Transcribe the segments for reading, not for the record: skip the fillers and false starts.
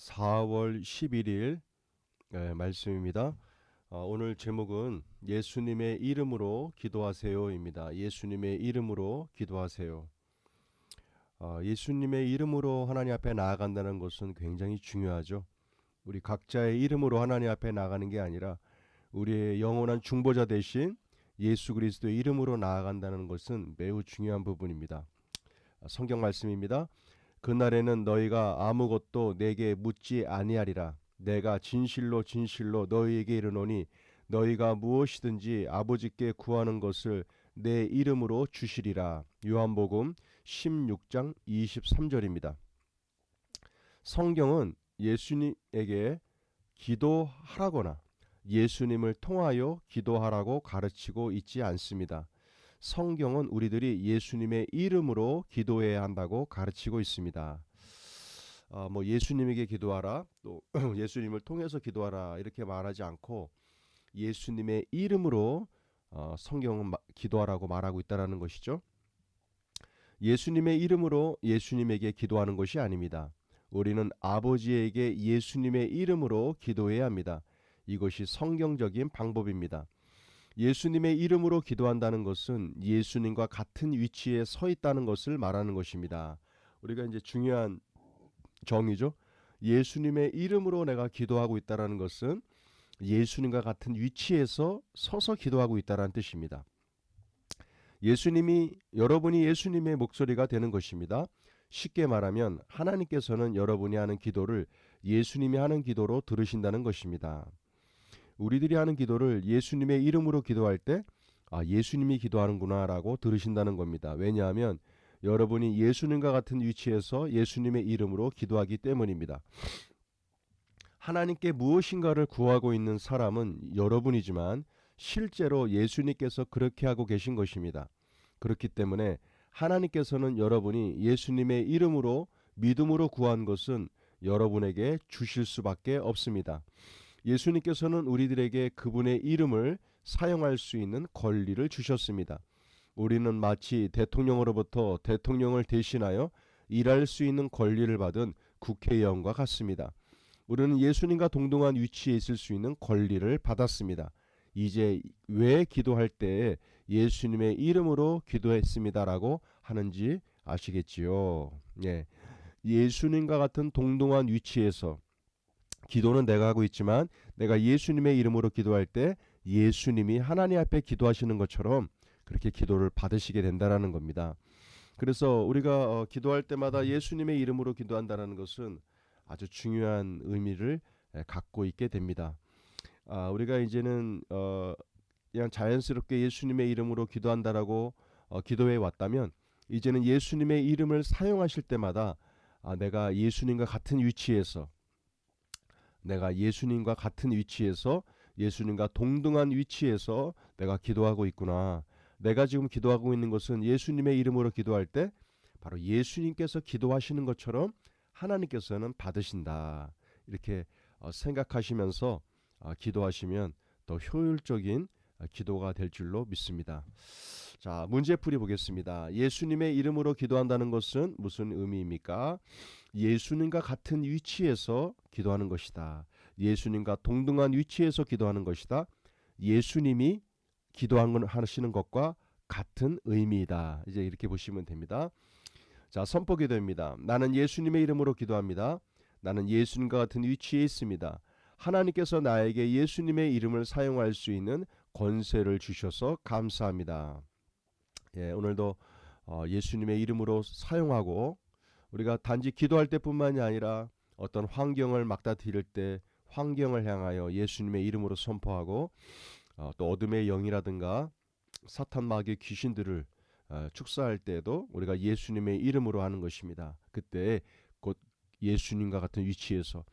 4월 11일 말씀입니다. 오늘 제목은 예수님의 이름으로 기도하세요입니다. 예수님의 이름으로 기도하세요. 예수님의 이름으로 하나님 앞에 나아간다는 것은 굉장히 중요하죠. 우리 각자의 이름으로 하나님 앞에 나가는 게 아니라 우리의 영원한 중보자 대신 예수 그리스도의 이름으로 나아간다는 것은 매우 중요한 부분입니다. 성경 말씀입니다. 그날에는 너희가 아무것도 내게 묻지 아니하리라. 내가 진실로 진실로 너희에게 이르노니 너희가 무엇이든지 아버지께 구하는 것을 내 이름으로 주시리라. 요한복음 16장 23절입니다. 성경은 예수님에게 기도하라거나 예수님을 통하여 기도하라고 가르치고 있지 않습니다. 성경은 우리들이 예수님의 이름으로 기도해야 한다고 가르치고 있습니다. 예수님에게 기도하라, 또 예수님을 통해서 기도하라 이렇게 말하지 않고 예수님의 이름으로 성경은 기도하라고 말하고 있다는 것이죠. 예수님의 이름으로 예수님에게 기도하는 것이 아닙니다. 우리는 아버지에게 예수님의 이름으로 기도해야 합니다. 이것이 성경적인 방법입니다. 예수님의 이름으로 기도한다는 것은 예수님과 같은 위치에 서 있다는 것을 말하는 것입니다. 우리가 이제 중요한 정의죠. 예수님의 이름으로 내가 기도하고 있다는 것은 예수님과 같은 위치에서 서서 기도하고 있다는 뜻입니다. 여러분이 예수님의 목소리가 되는 것입니다. 쉽게 말하면 하나님께서는 여러분이 하는 기도를 예수님이 하는 기도로 들으신다는 것입니다. 우리들이 하는 기도를 예수님의 이름으로 기도할 때 예수님이 기도하는구나 라고 들으신다는 겁니다. 왜냐하면 여러분이 예수님과 같은 위치에서 예수님의 이름으로 기도하기 때문입니다. 하나님께 무엇인가를 구하고 있는 사람은 여러분이지만 실제로 예수님께서 그렇게 하고 계신 것입니다. 그렇기 때문에 하나님께서는 여러분이 예수님의 이름으로 믿음으로 구한 것은 여러분에게 주실 수밖에 없습니다. 예수님께서는 우리들에게 그분의 이름을 사용할 수 있는 권리를 주셨습니다. 우리는 마치 대통령으로부터 대통령을 대신하여 일할 수 있는 권리를 받은 국회의원과 같습니다. 우리는 예수님과 동등한 위치에 있을 수 있는 권리를 받았습니다. 이제 왜 기도할 때에 예수님의 이름으로 기도했습니다라고 하는지 아시겠지요? 예. 예수님과 같은 동등한 위치에서 기도는 내가 하고 있지만 내가 예수님의 이름으로 기도할 때 예수님이 하나님 앞에 기도하시는 것처럼 그렇게 기도를 받으시게 된다는 겁니다. 그래서 우리가 기도할 때마다 예수님의 이름으로 기도한다는 것은 아주 중요한 의미를 갖고 있게 됩니다. 우리가 이제는 그냥 자연스럽게 예수님의 이름으로 기도한다라고 기도해 왔다면 이제는 예수님의 이름을 사용하실 때마다 내가 예수님과 같은 위치에서 예수님과 동등한 위치에서 내가 기도하고 있구나. 내가 지금 기도하고 있는 것은 예수님의 이름으로 기도할 때 바로 예수님께서 기도하시는 것처럼 하나님께서는 받으신다. 이렇게 생각하시면서 기도하시면 더 효율적인 기도가 될 줄로 믿습니다. 자, 문제풀이 보겠습니다. 예수님의 이름으로 기도한다는 것은 무슨 의미입니까? 예수님과 같은 위치에서 기도하는 것이다. 예수님과 동등한 위치에서 기도하는 것이다. 예수님이 하시는 것과 같은 의미이다. 이제 이렇게 보시면 됩니다. 자, 선포 기도입니다. 나는 예수님의 이름으로 기도합니다. 나는 예수님과 같은 위치에 있습니다. 하나님께서 나에게 예수님의 이름을 사용할 수 있는 권세를 주셔서 감사합니다. 예, 오늘도 예수님의 이름으로 사용하고 우리가 단지 기도할 때뿐만이 아니라 어떤 환경을 막다트릴 때 환경을 향하여 예수님의 이름으로 선포하고 또 어둠의 영이라든가 사탄 마귀 귀신들을 축사할 때에도 우리가 예수님의 이름으로 하는 것입니다. 그때 곧 예수님과 같은 위치에서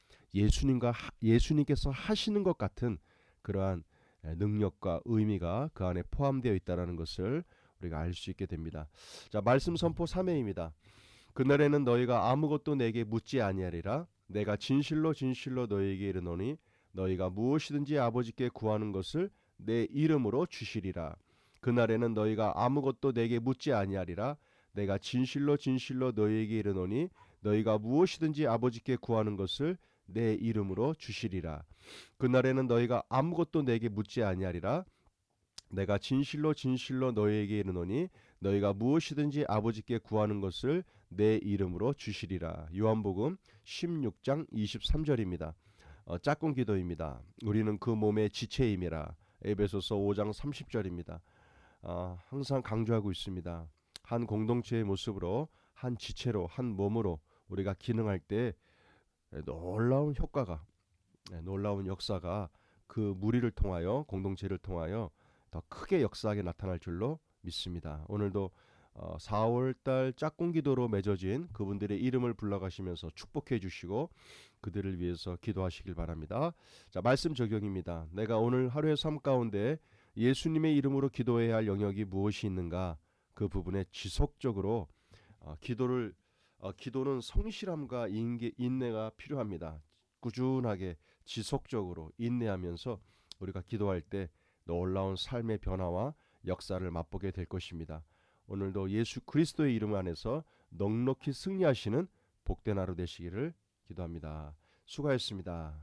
예수님께서 하시는 것 같은 그러한 능력과 의미가 그 안에 포함되어 있다는 것을 우리가 알 수 있게 됩니다. 자, 말씀 선포 3회입니다. 그날에는 너희가 아무것도 내게 묻지 아니하리라. 내가 진실로 진실로 너희에게 이르노니 너희가 무엇이든지 아버지께 구하는 것을 내 이름으로 주시리라. 그날에는 너희가 아무것도 내게 묻지 아니하리라. 내가 진실로 진실로 너희에게 이르노니 너희가 무엇이든지 아버지께 구하는 것을 내 이름으로 주시리라. 그날에는 너희가 아무것도 내게 묻지 아니하리라. 내가 진실로 진실로 너희에게 이르노니 너희가 무엇이든지 아버지께 구하는 것을 내 이름으로 주시리라. 요한복음 16장 23절입니다. 짝꿍 기도입니다. 우리는 그 몸의 지체임이라. 에베소서 5장 30절입니다. 항상 강조하고 있습니다. 한 공동체의 모습으로, 한 지체로, 한 몸으로 우리가 기능할 때 놀라운 효과가, 놀라운 역사가 그 무리를 통하여, 공동체를 통하여 더 크게 역사하게 나타날 줄로 믿습니다. 오늘도 4월달 짝꿍기도로 맺어진 그분들의 이름을 불러가시면서 축복해 주시고 그들을 위해서 기도하시길 바랍니다. 자, 말씀 적용입니다. 내가 오늘 하루의 삶 가운데 예수님의 이름으로 기도해야 할 영역이 무엇이 있는가, 그 부분에 지속적으로 기도는 성실함과 인내가 필요합니다. 꾸준하게 지속적으로 인내하면서 우리가 기도할 때 놀라운 삶의 변화와 역사를 맛보게 될 것입니다. 오늘도 예수 그리스도의 이름 안에서 넉넉히 승리하시는 복된 하루 되시기를 기도합니다. 수고하셨습니다.